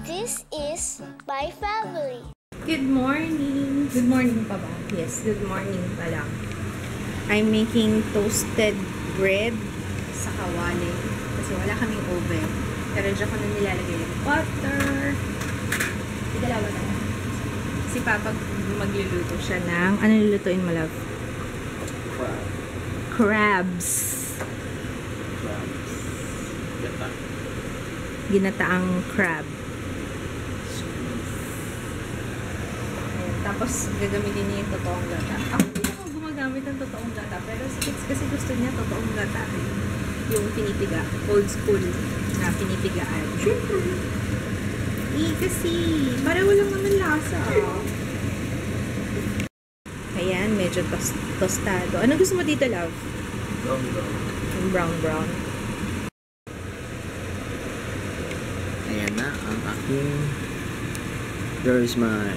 This is my family. Good morning! Good morning pa ba? Yes, good morning pa lang. I'm making toasted bread sa kawali kasi wala kaming oven. Pero dyan ko na nilalagay yung butter. Idalawa na. Si Papa magluluto siya ng... Ano lulutuin mo, love? Crabs. Ginataang crab. Ayan, tapos gagamitin niya yung totoong gata. Ako hindi ako gumagamit ng totoong gata, pero si Kids kasi gusto niya totoong gata. Yung pinipiga, old school na pinipigaan. Kasi pareho lang naman lasa. Ayan, medyo tostado. Ano gusto mo dito, love? Brown. Ayan na ang aking there's my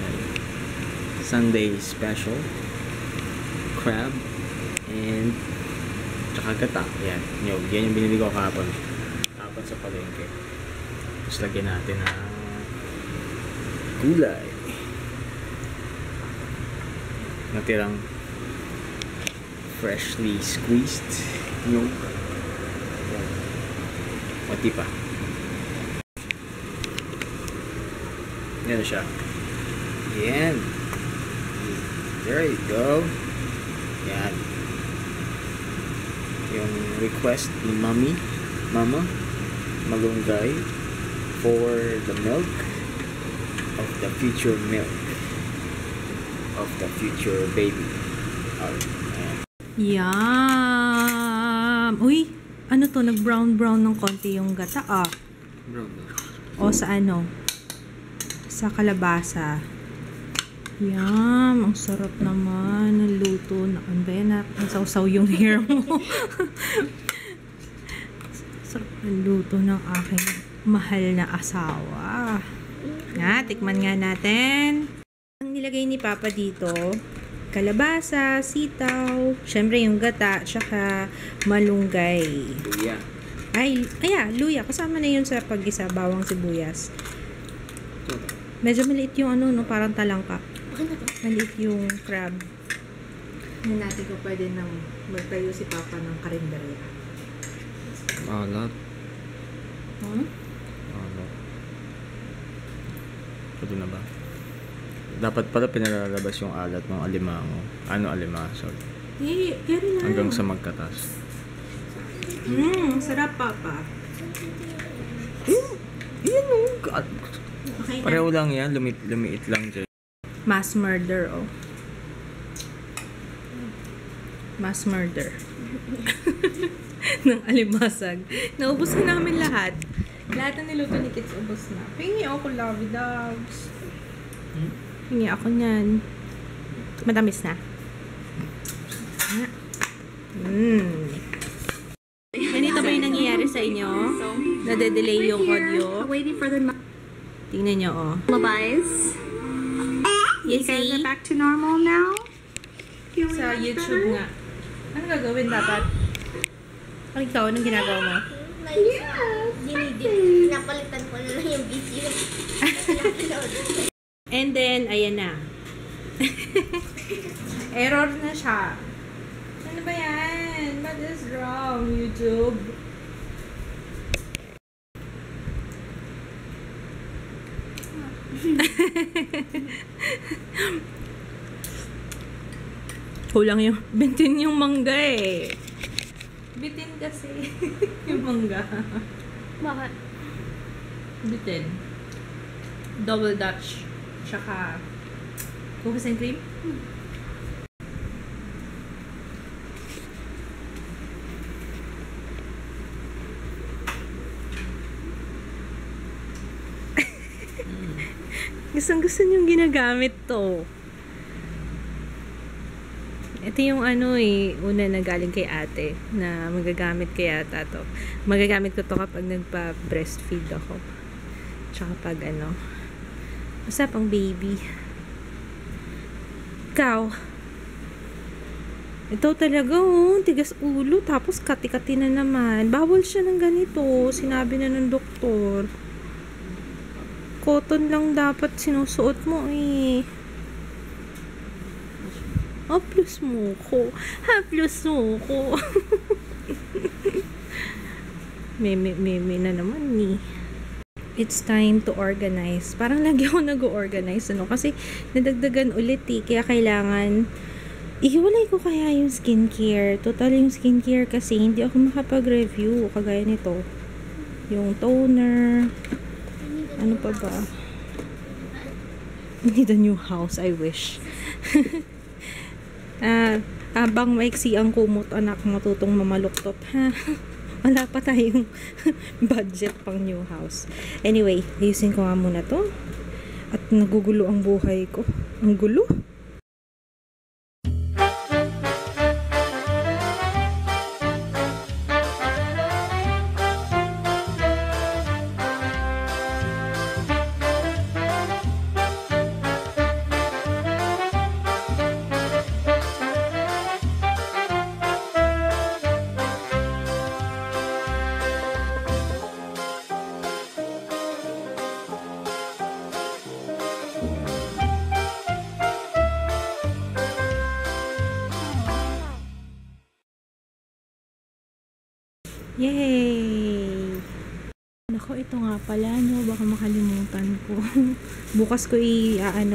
Sunday special crab and tsaka gata. Yan yung binili ko kahapon sa palengke. Tapos lagyan natin ng gulay, natirang freshly squeezed milk. Pati pa. Yan siya. Yan. There you go. Yan. Yung request ni Mama Malunggay for the milk of the future milk of the future baby. Yum! Uy! Ano to? Nag-brown ng konti yung gata, ah. Brown. O sa ano? Sa kalabasa. Yum! Ang sarap naman ng luto. Ano ba yan? Nasawsaw yung hair mo. Sarap ng luto ng aking mahal na asawa. Tikman nga natin. Ang nilagay ni Papa dito, kalabasa, sitaw, syempre yung gata, tsaka malunggay. Luya. Luya. Kasama na yun sa pag-isa, bawang sibuyas. Medyo maliit yung ano, no? Parang talangka. Maliit yung crab. Hindi natin ko pwede nang magtayo si Papa ng karinderya. Alat. Hmm? Alat. Pwede na ba? Dapat pala pinalalabas yung alat ng alimango. Ano alimasag? Carry na. Hanggang sa magkatas. Sarap, Papa. Yan o. Okay, Pareho lang yan. Lumiit lang dyan. Mass murder, oh. Mass murder. Ng alimasag. Naubos na namin lahat. Lahat ng niluto ni Kids, ubos na. Pingi ako, lovey dogs. Pingi ako niyan. Matamis na. Ganito ba yung nangyayari sa inyo? Nade-delay yung audio? Tingnan nyo, oh. Lullabies. You Yes, guys are back to normal now? sa YouTube nga. Ano gagawin dapat? Ano ikaw? Anong ginagawa mo? Pinapalitan ko na lang yung video. And then, ayan na. Error na siya. Ano ba yan? What is wrong, YouTube? Kulang yung bitin yung mangga eh. Bitin kasi yung mangga. Bakit? Bitin. Double Dutch. Tsaka cookies and cream. Gustong-gusto niyong ginagamit to. Ito yung ano una na galing kay ate na magagamit kaya to. Magagamit ko to kapag nagpa-breastfeed ako. Tsaka pag basta pang baby. Ikaw. Ito talaga tigas ulo tapos kati-kati na naman. Bawal siya ng ganito. Sinabi na ng doktor. cotton lang dapat sinusuot mo eh. Haplos mo ko. Haplos mo ko. may na naman ni. It's time to organize. Parang lagi ako nag-organize, ano? Kasi nadagdagan ulit eh. Kaya kailangan ihiwalay ko kaya yung skincare. Total yung skincare kasi hindi ako makapag-review. Kagaya nito. Yung toner. Ano pa ba? Need a new house, I wish. Abang maiksi ang kumot, anak, matutong mamaluktot, ha? Wala pa tayong budget pang new house. Anyway, ayusin ko nga muna to. At nagugulo ang buhay ko. Ang gulo. Yay! Nako, ito nga pala, no? Baka makalimutan ko. Bukas ko what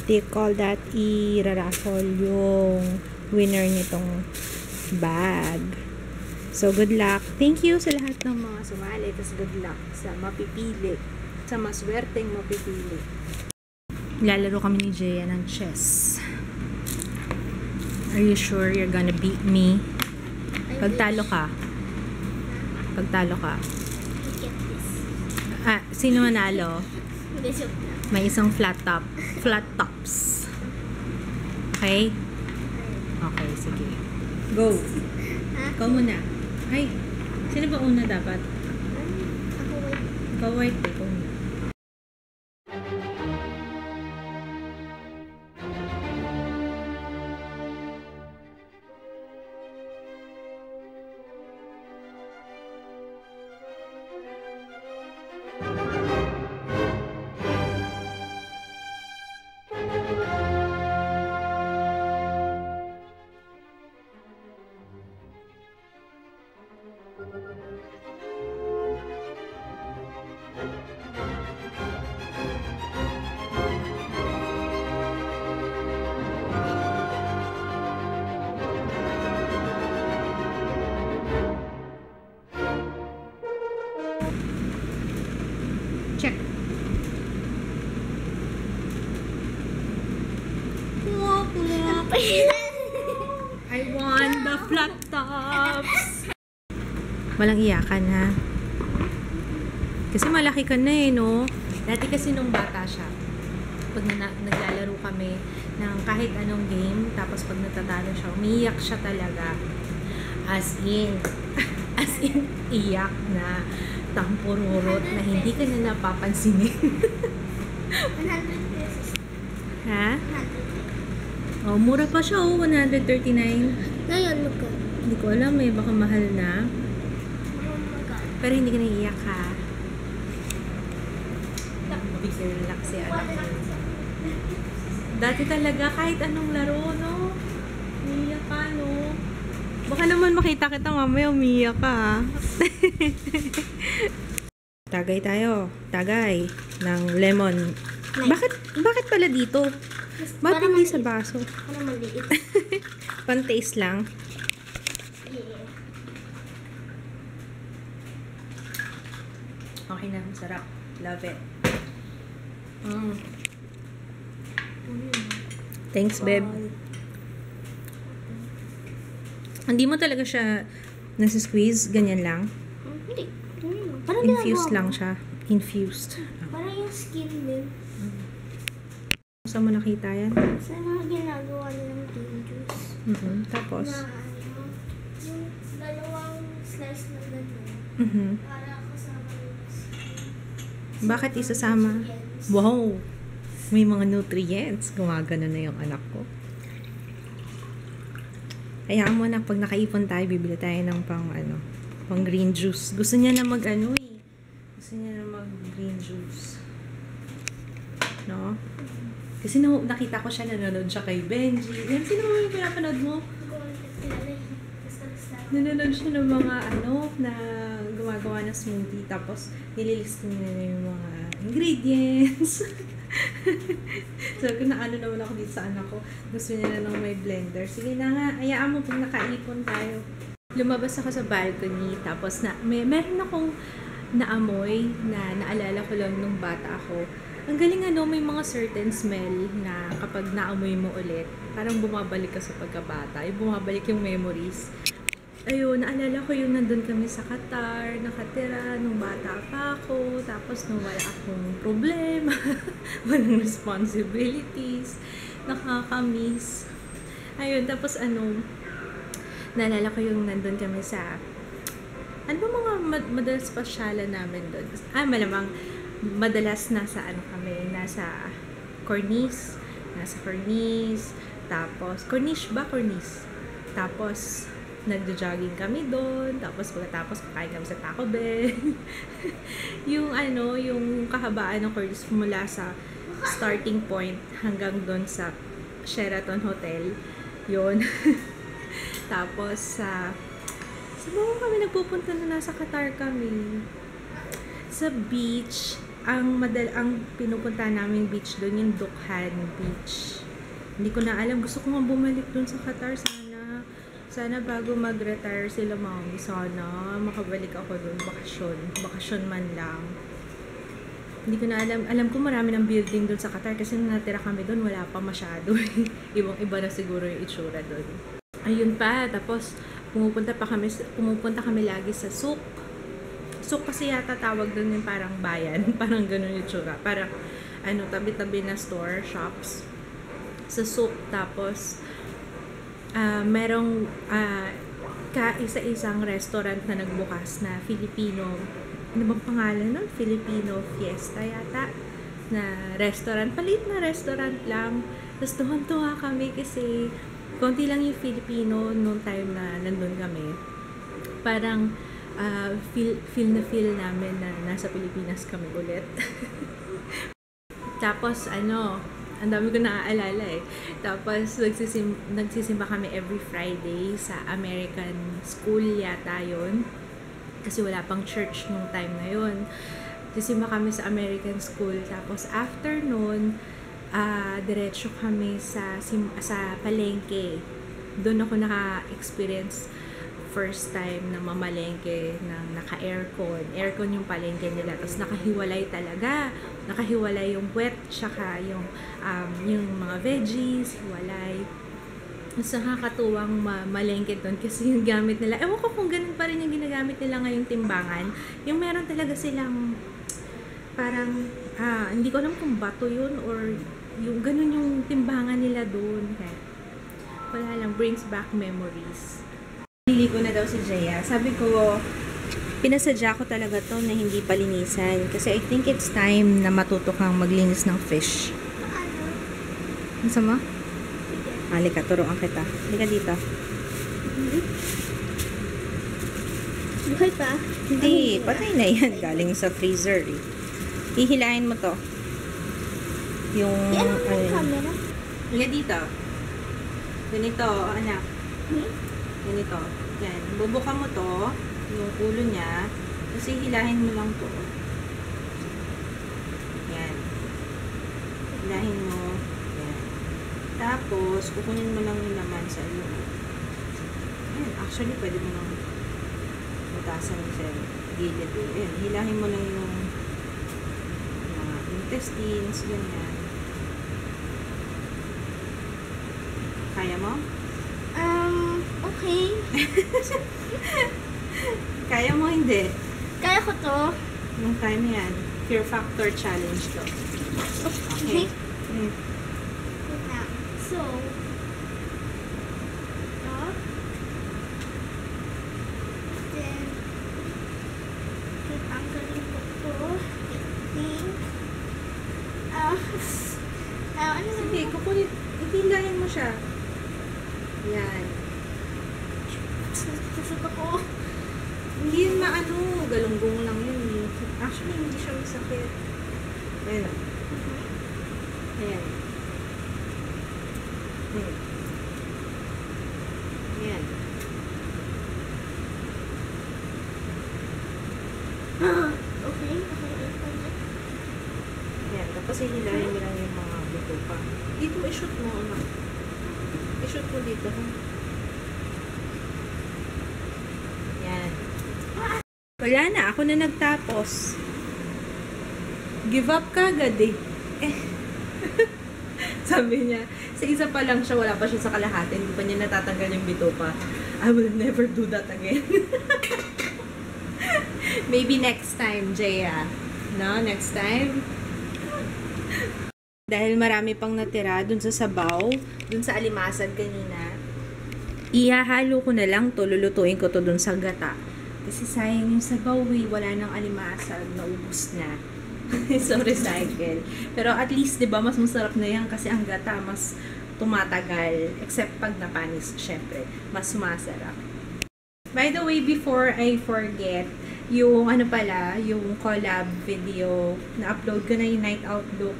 do you call that? I-raffle yung winner nitong bag. So, good luck. Thank you sa lahat ng mga sumali. Tapos, good luck sa mapipili. Sa maswerteng mapipili. Lalaro kami ni Jaya ng chess. Are you sure you're gonna beat me? Pagtalo ka. Look at this. Sino manalo? This joke na. May isang flat tops. Okay? Okay, sige. Go. Ikaw muna. Ay, sino ba una dapat? Ako wait. Ikaw white, ikaw muna. Check. I won the flat tops. Walang iyakan, ha? Kasi malaki ka na eh, no? Dati kasi nung bata siya, pag naglalaro kami ng kahit anong game, tapos pag natatalo siya, umiiyak siya talaga. As in, iyak na tampururot na hindi ka na napapansinin. 100 pesos. Ha? 100. Oh, mura pa siya, oh, 139. Ngayon, magkano? Hindi ko alam, eh, baka mahal na. Magkano? Pero hindi ka naiiyak, ha? Relax si anak mo. Dati talaga, kahit anong laro, no? Umiiyak ka, no? Baka naman makita kita mamaya, umiiyak ka, ha? Tagay tayo. Tagay ng lemon. Bakit pala dito? Bakit hindi sa baso? Ano maliit? Pan-taste lang. Yeah. Okay na, sarap. Love it. Thanks, babe. Hindi mo talaga siya nasa-squeeze, ganyan lang. Hindi. Parang Infused ginagawa lang mo. siya. Infused. Parang yung skin din. Saan mo nakita yan? Sa mga ginagawa nilang green juice. Tapos? Na ano, yung dalawang slice na gano'n. Para kasama yung skin. Bakit isasama? Wow! May mga nutrients. Gumagano na yung anak ko. Hayaan mo na, pag nakaipon tayo, bibili tayo ng pang green juice. Gusto niya na Gusto niya na green juice. No? Kasi nakita ko siya, nanonood siya kay Benji. Yan, sino mo yung pinapanood mo? Hindi ko ulit kilala eh. Basta. Nanonood siya ng mga na gumagawa ng smoothie. Tapos, nililist niya na yung mga ingredients. So, kung naano naman ako dito sa anak ko, gusto niya na ng may blender. Sige na nga, ayaan mo pag nakaipon tayo. Lumabas ako sa balcony, tapos meron akong naamoy na naalala ko lang nung bata ako. Ang galing may mga certain smell na kapag naamoy mo ulit, parang bumabalik ka sa pagkabata, bumabalik yung memories. Ayun, naalala ko yung nandun kami sa Qatar, nakatira nung bata pa ako, tapos nung wala akong problema, walang responsibilities, nakakamiss. Ayun, tapos naalala ko yung nandun kami sa, ano ba mga madalas pasyalan namin doon? Malamang, madalas nasa nasa Cornice, tapos, Corniche. Tapos, nagjo-jogging kami doon, tapos pagkatapos kakain kami sa Taco Bell. yung kahabaan ng Cornice mula sa starting point hanggang doon sa Sheraton Hotel. Yun. Tapos, saan kami nagpupunta na nasa Qatar kami? Sa beach, ang pinupunta naming beach doon, yung Dukhan Beach. Hindi ko na alam, gusto ko nga bumalik doon sa Qatar. Sana bago mag-retire sila mami, sana makabalik ako doon, bakasyon man lang. Hindi ko na alam ko marami ng building doon sa Qatar kasi nung natira kami doon, wala pa masyado. Ibang-iba na siguro yung itsura doon. Ayun pa, tapos pumupunta kami lagi sa souk. Souk kasi yata tawag doon yung parang bayan, parang ganun yung itsura. Parang tabi-tabi na store, shops sa souk. Tapos merong isa-isang restaurant na nagbukas na Filipino, ano bang pangalan nun? Filipino Fiesta yata na restaurant, palit na restaurant lang. Tapos tuwan-tuwa kami kasi konti lang yung Filipino noong time na nandun kami. Parang feel namin na nasa Pilipinas kami ulit. Tapos ang dami ko naaalala eh. Tapos nagsisimba kami every Friday sa American school yata yun. Kasi wala pang church nung time na yun. Nagsisimba kami sa American school. Tapos after nun, diretso kami sa palengke. Doon ako naka-experience first time na mamalengke ng naka-aircon. Aircon yung palengke nila. Tapos nakahiwalay talaga. Nakahiwalay yung wet, tsaka yung mga veggies, hiwalay. Mas nakakatuwang malengke doon kasi yung gamit nila. Ewan ko kung ganun pa rin yung ginagamit nila ngayong timbangan. Yung meron talaga silang parang, hindi ko alam kung bato yun or yung ganun yung timbangan nila doon. Kaya, wala lang, brings back memories. Niligo na daw si Jaya. Sabi ko, pinasadya ko talaga to na hindi palinisan. Kasi I think it's time na matuto kang maglinis ng fish. Ano sama? Halika, turuan kita. Halika dito. Buhay pa? Hindi, patay na yan. Galing sa freezer eh. Hihilahin mo to. Yung camera? Halika dito. Ganito, anak. Ganito. Yan. Bubuka mo to. Yung ulo niya. Kasi hilahin mo lang to. Yan. Hilahin mo. Yan. Tapos, kukunin mo lang yung laman sa loob. Yan. Actually, pwede mo lang mutasan sa gilid. Yan. Hilahin mo lang yung mga intestines. Ganyan. Kaya mo? Okay. Kaya mo hindi? Kaya ko to. Yung time yan. Fear Factor Challenge to. Okay? Wait lang. So, then, tanggalin ko to. Ano Sige, kukunin. Ihilahin mo siya. Yan. Susok ako. Hindi yun maano. Galunggong lang yun. Actually, hindi siya masakit. Ayan. Ayan. Ayan. Okay. Ayan. Tapos hihilahin mo lang yung mga buto pa. Dito, i-shoot mo, anak. I-shoot mo dito, ha? Ayan. Wala na. Ako na nagtapos. Give up ka agad eh. Sabi niya, sa isa pa lang siya, wala pa siya sa kalahati. Hindi pa niya natatanggal yung bito pa. I will never do that again. Maybe next time, Jaya. No? Next time. Dahil marami pang natira dun sa sabaw, dun sa alimasag kanina, ihahalo ko na lang to, lulutuin ko to dun sa gata. Kasi sayang yung sabaw eh, wala nang alimasag, naubos na. So, recycle. Pero at least, di ba, mas masarap na yan kasi ang gata mas tumatagal. Except pag napanis, syempre, mas sumasarap. By the way, before I forget, yung ano pala, yung collab video, na-upload ko na yung night out look.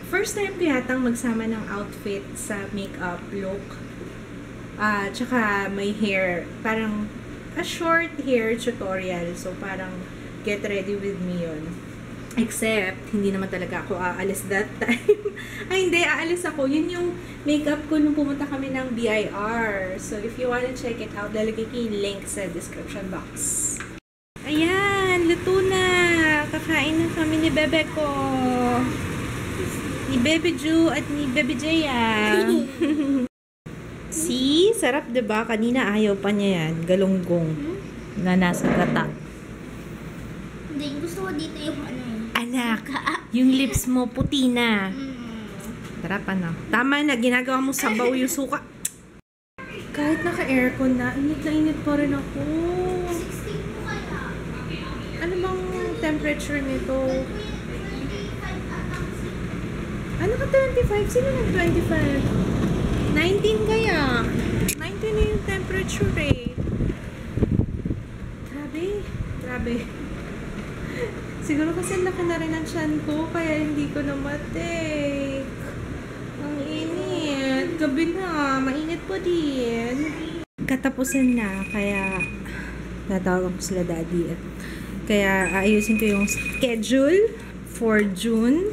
First time ko yatang magsama ng outfit sa makeup look. Tsaka may hair, parang a short hair tutorial. So, parang get ready with me yun. Except, hindi naman talaga ako aalis that time. Ay, hindi, aalis ako. Yun yung makeup ko nung pumunta kami ng BIR. So, if you wanna check it out, lalagay ko yung link sa description box. Ayan, luto na. Kakain na kami ni Bebe ko. Ni Bebe Ju at ni Bebe Jaya. See? Sarap, diba? Kanina ayaw pa niya yan. Galunggong. Na nasa gata. Hindi, gusto ko dito yung ano eh. Anak, yung lips mo puti na. Sarap, ano? Tama na, ginagawa mo sabaw yung suka. Kahit naka-aircon na, init pa rin ako. 16 po kaya. Ano bang temperature nito? Ano ka 25? Sino nang 25? 19 kaya? 19 na yung temperature eh. Grabe. Siguro kasi laki na rin ang tiyan ko, kaya hindi ko na matake. Ang init. Gabi na, mainit po din. Katapusan na, kaya natawag ko sila daddy. Kaya aayusin ko yung schedule for June.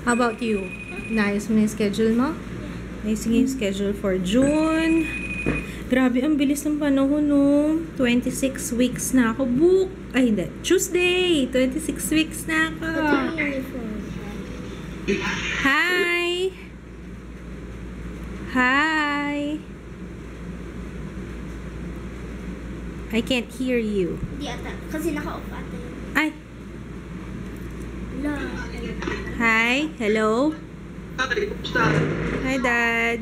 How about you? Naayos mo yung schedule mo? Ayusin yung schedule for June. Grabe, ang bilis ng panahon, no? 26 weeks na ako. Ay, hindi. Tuesday! 26 weeks na ako. Ito yung uniform. Hi! Hi! I can't hear you. Hindi ata. Kasi naka-off ata yun. Ay! Wala. Hi! Hello? Hi, kumusta? Hi, Dad.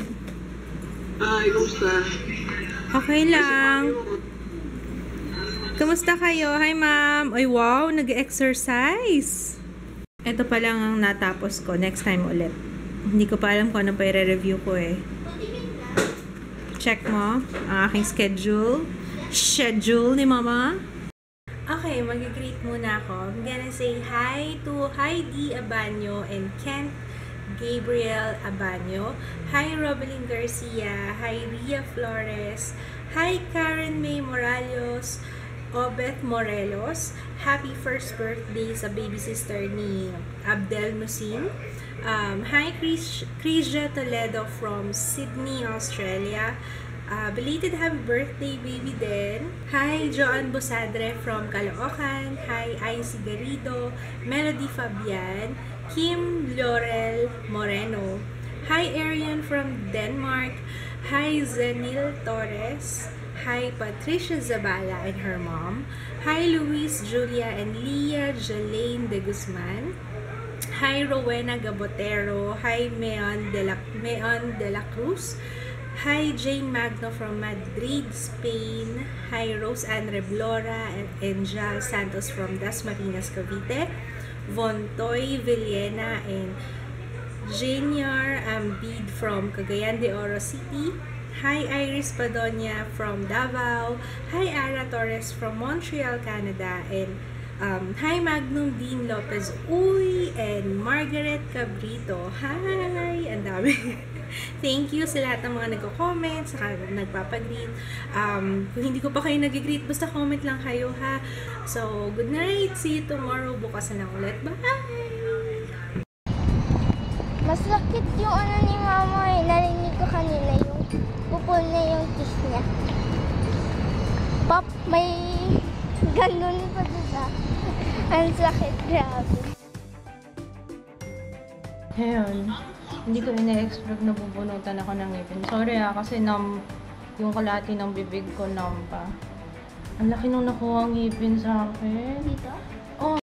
Hi, kumusta? Okay lang. Kamusta kayo? Hi, Ma'am. Ay, wow. Nag-exercise. Ito pa lang ang natapos ko. Next time ulit. Hindi ko pa alam kung ano pa i-review ko eh. Check mo ang aking schedule. Schedule ni Mama. Okay, mag-greet muna ako. I'm gonna say hi to Heidi Abanyo and Kent Gabriel Abanyo. Hi, Robelyn Garcia. Hi, Ria Flores. Hi, Karen May Morales. Obeth Morelos. Happy first birthday sa baby sister ni Abdel Musin. Hi, Krisja Toledo from Sydney, Australia. Belated happy birthday, baby din. Hi, Joan Bosadre from Caloocan. Hi, Icy Garrido. Melody Fabian. Kim Laurel Moreno. Hi, Arian from Denmark. Hi, Zenil Torres. Hi, Patricia Zabala and her mom. Hi, Luis, Julia, and Leah Jelaine de Guzman. Hi, Rowena Gabotero. Hi, Meon de la Cruz. Hi, Jane Magno from Madrid, Spain. Hi, Rose Ann Reblora and Angel Santos from Dasmariñas, Cavite. Von Toy Villena and Janiar Ambid from Cagayan de Oro City. Hi, Iris Padonia from Davao. Hi, Ara Torres from Montreal, Canada. And Hi Magnum Dean Lopez Uy and Margaret Cabrito. Hi! Ang dami. Thank you sa lahat ng mga nagko-comment, saka nagpapag-greet. Kung hindi ko pa kayo nag-greet, basta comment lang kayo ha. So, good night. See you tomorrow. Bukas na lang ulit. Bye! Mas lakit yung ano ni mama eh. Narinig ko kanina yung pupul na yung kiss niya. Pop, may ganun pa diba? Ang sakit, grabe. Ayun. Hindi ko ina-expect na bubunutan ako ng ngipin. Sorry kasi yung kalahati ng bibig ko pa. Ang laki nung nakuha ang ngipin sa akin. Dito?